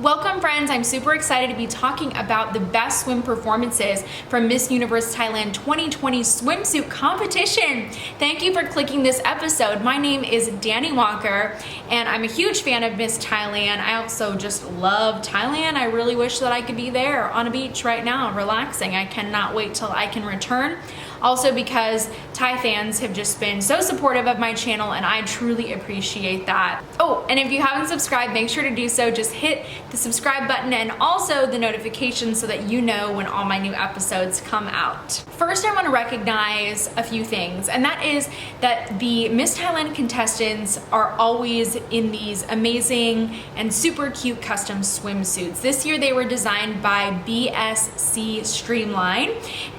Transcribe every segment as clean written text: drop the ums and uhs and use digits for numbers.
Welcome friends, I'm super excited to be talking about the best swim performances from Miss Universe Thailand 2020 swimsuit competition. Thank you for clicking this episode. My name is Dani Walker and I'm a huge fan of Miss Thailand. I also just love Thailand. I really wish that I could be there on a beach right now relaxing. I cannot wait till I can return. Also because Thai fans have just been so supportive of my channel and I truly appreciate that. Oh, and if you haven't subscribed, make sure to do so. Just hit the subscribe button and also the notification so that you know when all my new episodes come out. First, I want to recognize a few things, and that is that the Miss Thailand contestants are always in these amazing and super cute custom swimsuits. This year they were designed by BSC Streamline,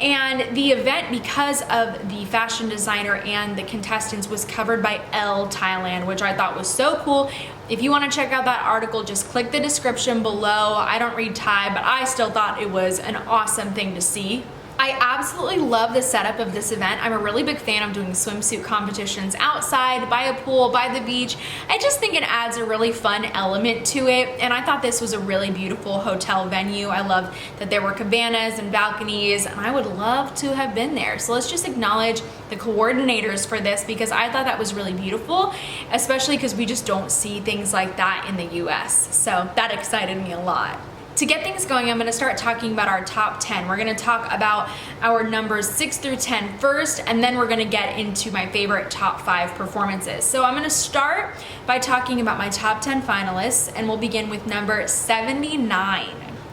and the event, because of the fashion designer and the contestants, was covered by Elle Thailand, which I thought was so cool. If you want to check out that article, just click the description below. I don't read Thai, but I still thought it was an awesome thing to see. I absolutely love the setup of this event. I'm a really big fan of doing swimsuit competitions outside, by a pool, by the beach. I just think it adds a really fun element to it, and I thought this was a really beautiful hotel venue. I love that there were cabanas and balconies, and I would love to have been there. So let's just acknowledge the coordinators for this, because I thought that was really beautiful, especially because we just don't see things like that in the US. So that excited me a lot. To get things going, I'm going to start talking about our top 10. We're going to talk about our numbers 6 through 10 first, and then we're going to get into my favorite top 5 performances. So I'm going to start by talking about my top 10 finalists, and we'll begin with number 79.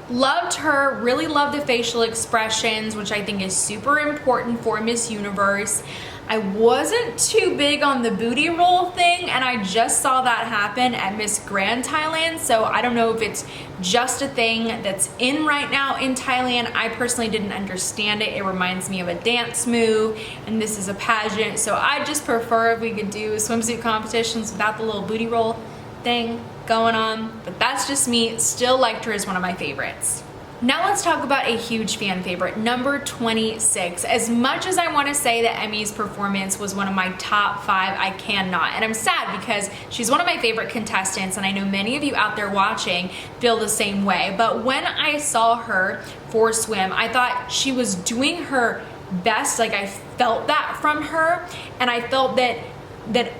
Loved her, really loved the facial expressions, which I think is super important for Miss Universe. I wasn't too big on the booty roll thing, and I just saw that happen at Miss Grand Thailand, so I don't know if it's just a thing that's in right now in Thailand. I personally didn't understand it. It reminds me of a dance move, and this is a pageant, so I just prefer if we could do swimsuit competitions without the little booty roll thing going on, but that's just me. Still liked her as one of my favorites. Now let's talk about a huge fan favorite, number 26. As much as I want to say that Emmy's performance was one of my top 5, I cannot. And I'm sad because she's one of my favorite contestants, and I know many of you out there watching feel the same way. But when I saw her for swim, I thought she was doing her best. Like, I felt that from her, and I felt that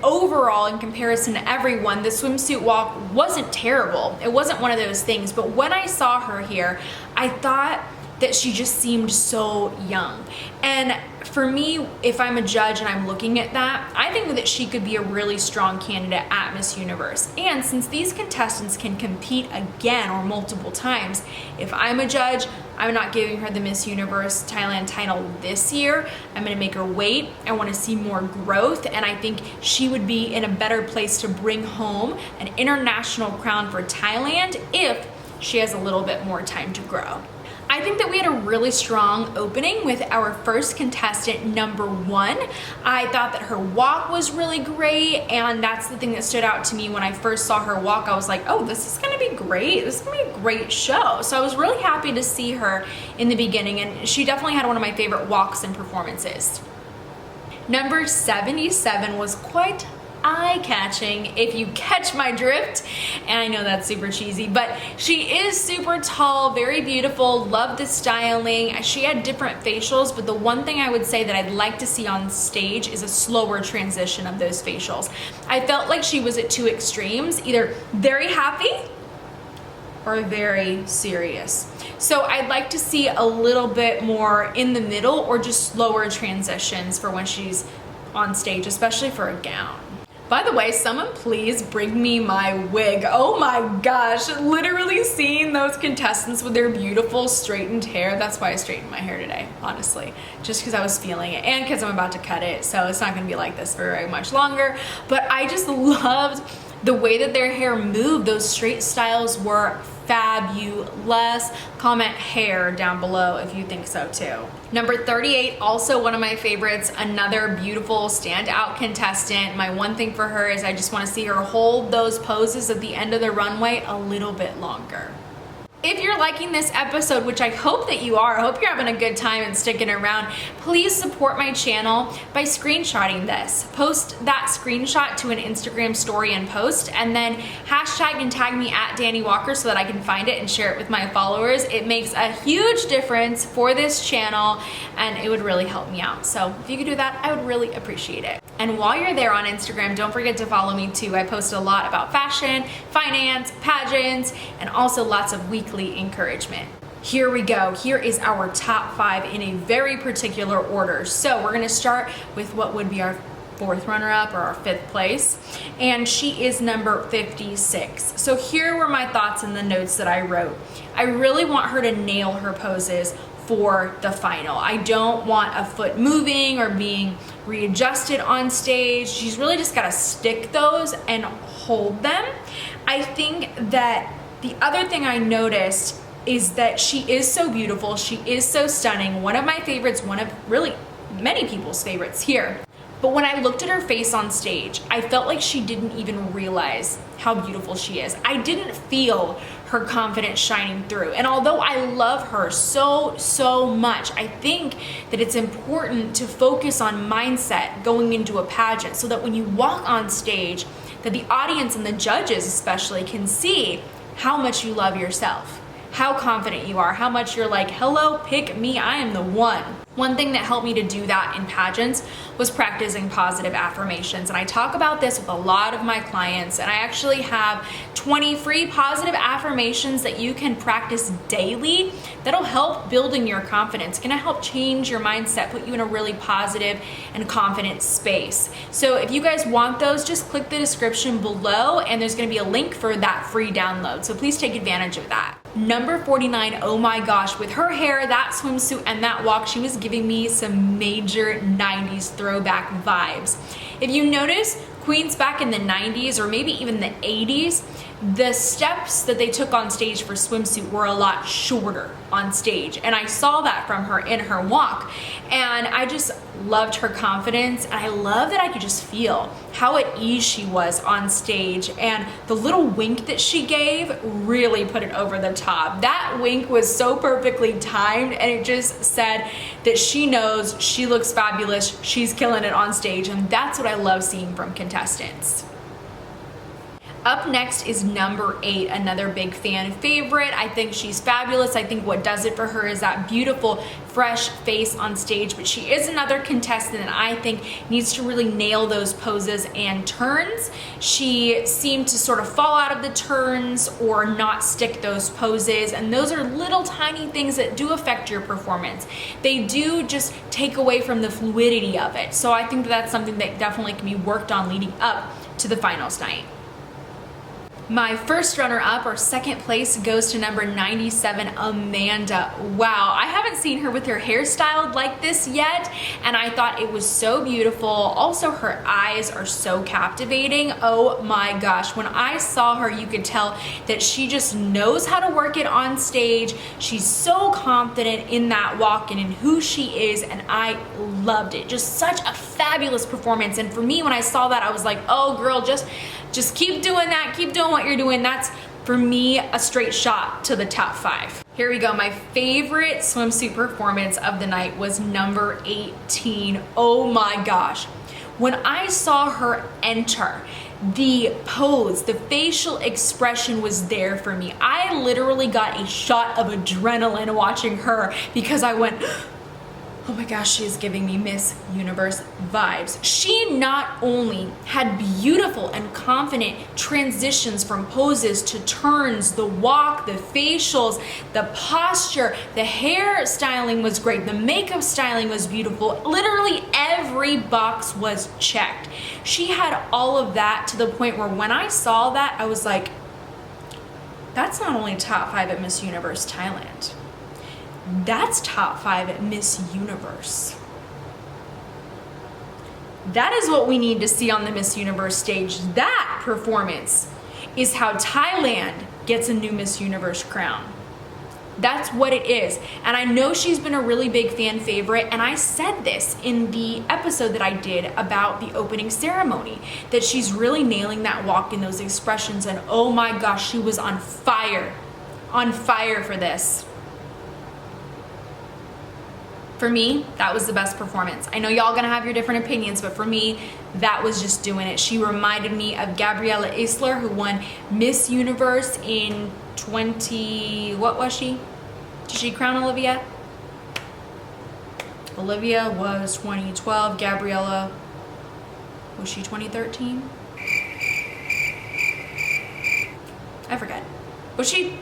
overall, in comparison to everyone, the swimsuit walk wasn't terrible. It wasn't one of those things, but when I saw her here, I thought that she just seemed so young. And for me, if I'm a judge and I'm looking at that, I think that she could be a really strong candidate at Miss Universe. And since these contestants can compete again or multiple times, if I'm a judge, I'm not giving her the Miss Universe Thailand title this year. I'm gonna make her wait. I wanna see more growth, and I think she would be in a better place to bring home an international crown for Thailand if she has a little bit more time to grow. I think that we had a really strong opening with our first contestant, number 1. I thought that her walk was really great, and that's the thing that stood out to me when I first saw her walk. I was like, oh, this is gonna be great. This is gonna be a great show. So I was really happy to see her in the beginning, and she definitely had one of my favorite walks and performances. Number 77 was quite eye-catching, if you catch my drift, and I know that's super cheesy, but she is super tall, very beautiful, love the styling. She had different facials, but the one thing I would say that I'd like to see on stage is a slower transition of those facials. I felt like she was at two extremes, either very happy or very serious. So I'd like to see a little bit more in the middle, or just slower transitions for when she's on stage, especially for a gown. By the way, someone please bring me my wig. Oh my gosh, literally seeing those contestants with their beautiful straightened hair. That's why I straightened my hair today, honestly, just because I was feeling it and because I'm about to cut it, so it's not gonna be like this for very much longer. But I just loved the way that their hair moved. Those straight styles were fabulous. Comment hair down below if you think so too. Number 38, also one of my favorites, another beautiful standout contestant. My one thing for her is I just want to see her hold those poses at the end of the runway a little bit longer. If you're liking this episode, which I hope that you are, I hope you're having a good time and sticking around, please support my channel by screenshotting this. Post that screenshot to an Instagram story and post, and then hashtag and tag me at Dani Walker so that I can find it and share it with my followers. It makes a huge difference for this channel and it would really help me out. So if you could do that, I would really appreciate it. And while you're there on Instagram, don't forget to follow me too. I post a lot about fashion, finance, pageants, and also lots of weekly encouragement. Here we go. Here is our top 5 in a very particular order. So we're gonna start with what would be our 4th runner-up or our 5th place, and she is number 56. So here were my thoughts in the notes that I wrote. I really want her to nail her poses for the final. I don't want a foot moving or being readjusted on stage. She's really just gotta stick those and hold them. I think that the other thing I noticed is that she is so beautiful. She is so stunning. One of my favorites, one of really many people's favorites here. But when I looked at her face on stage, I felt like she didn't even realize how beautiful she is. I didn't feel her confidence shining through. And although I love her so much, I think that it's important to focus on mindset going into a pageant so that when you walk on stage, that the audience and the judges especially can see how much you love yourself, how confident you are, how much you're like, hello, pick me, I am the one. One thing that helped me to do that in pageants was practicing positive affirmations. And I talk about this with a lot of my clients, and I actually have 20 free positive affirmations that you can practice daily that'll help building your confidence, gonna help change your mindset, put you in a really positive and confident space. So if you guys want those, just click the description below and there's gonna be a link for that free download. So please take advantage of that. Number 49, oh my gosh, with her hair, that swimsuit, and that walk, she was giving me some major 90s throwback vibes. If you notice, queens back in the 90s or maybe even the 80s, the steps that they took on stage for swimsuit were a lot shorter on stage. And I saw that from her in her walk. And I just loved her confidence. And I love that I could just feel how at ease she was on stage. And the little wink that she gave really put it over the top. That wink was so perfectly timed, and it just said that she knows she looks fabulous. She's killing it on stage. And that's what I love seeing from contestants. Up next is number 8, another big fan favorite. I think she's fabulous. I think what does it for her is that beautiful, fresh face on stage, but she is another contestant that I think needs to really nail those poses and turns. She seemed to sort of fall out of the turns or not stick those poses, and those are little tiny things that do affect your performance. They do just take away from the fluidity of it. So I think that's something that definitely can be worked on leading up to the finals night. My first runner-up or second place goes to number 97, Amanda. Wow, I haven't seen her with her hair styled like this yet, and I thought it was so beautiful. Also, her eyes are so captivating. Oh my gosh, when I saw her, you could tell that she just knows how to work it on stage. She's so confident in that walk and in who she is, and I loved it. Just such a fabulous performance. And for me, when I saw that, I was like, oh girl, just keep doing that, keep doing what you're doing. That's, for me, a straight shot to the top 5. Here we go. My favorite swimsuit performance of the night was number 18. Oh my gosh. When I saw her enter, the pose, the facial expression was there for me. I literally got a shot of adrenaline watching her because I went, oh my gosh, she is giving me Miss Universe vibes. She not only had beautiful and confident transitions from poses to turns, the walk, the facials, the posture, the hair styling was great, the makeup styling was beautiful. Literally every box was checked. She had all of that to the point where when I saw that, I was like, that's not only top 5 at Miss Universe Thailand. That's top 5 at Miss Universe. That is what we need to see on the Miss Universe stage. That performance is how Thailand gets a new Miss Universe crown. That's what it is. And I know she's been a really big fan favorite, and I said this in the episode that I did about the opening ceremony, that she's really nailing that walk and those expressions, and oh my gosh, she was on fire on fire for this. For me, that was the best performance. I know y'all gonna have your different opinions, but for me, that was just doing it. She reminded me of Gabriella Isler, who won Miss Universe in what was she? Did she crown Olivia? Olivia was 2012. Gabriella, was she 2013? I forget. Was she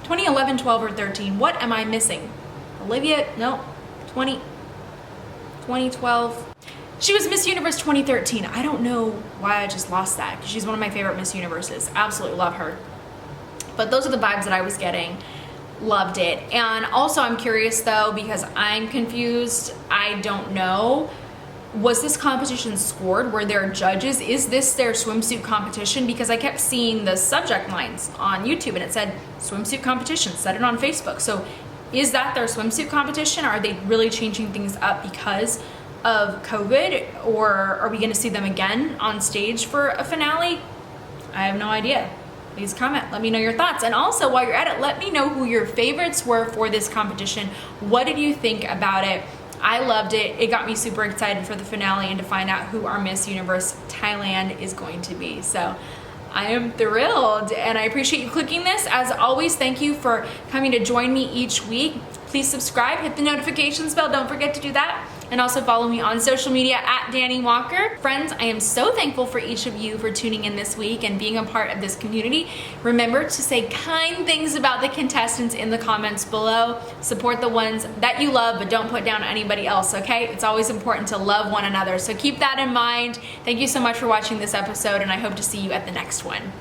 2011, 12, or 13? What am I missing? Olivia, no, 2012. She was Miss Universe 2013. I don't know why I just lost that, because she's one of my favorite Miss Universes. Absolutely love her. But those are the vibes that I was getting. Loved it. And also I'm curious though, because I'm confused. I don't know. Was this competition scored? Were there judges? Is this their swimsuit competition? Because I kept seeing the subject lines on YouTube and it said swimsuit competition, said it on Facebook. So is that their swimsuit competition? Are they really changing things up because of COVID? Or are we gonna see them again on stage for a finale? I have no idea. Please comment, let me know your thoughts. And also while you're at it, let me know who your favorites were for this competition. What did you think about it? I loved it. It got me super excited for the finale and to find out who our Miss Universe Thailand is going to be. So I am thrilled and I appreciate you clicking this. As always, thank you for coming to join me each week. Please subscribe, hit the notifications bell, don't forget to do that. And also follow me on social media at Dani Walker. Friends, I am so thankful for each of you for tuning in this week and being a part of this community. Remember to say kind things about the contestants in the comments below. Support the ones that you love, but don't put down anybody else, okay? It's always important to love one another. So keep that in mind. Thank you so much for watching this episode, and I hope to see you at the next one.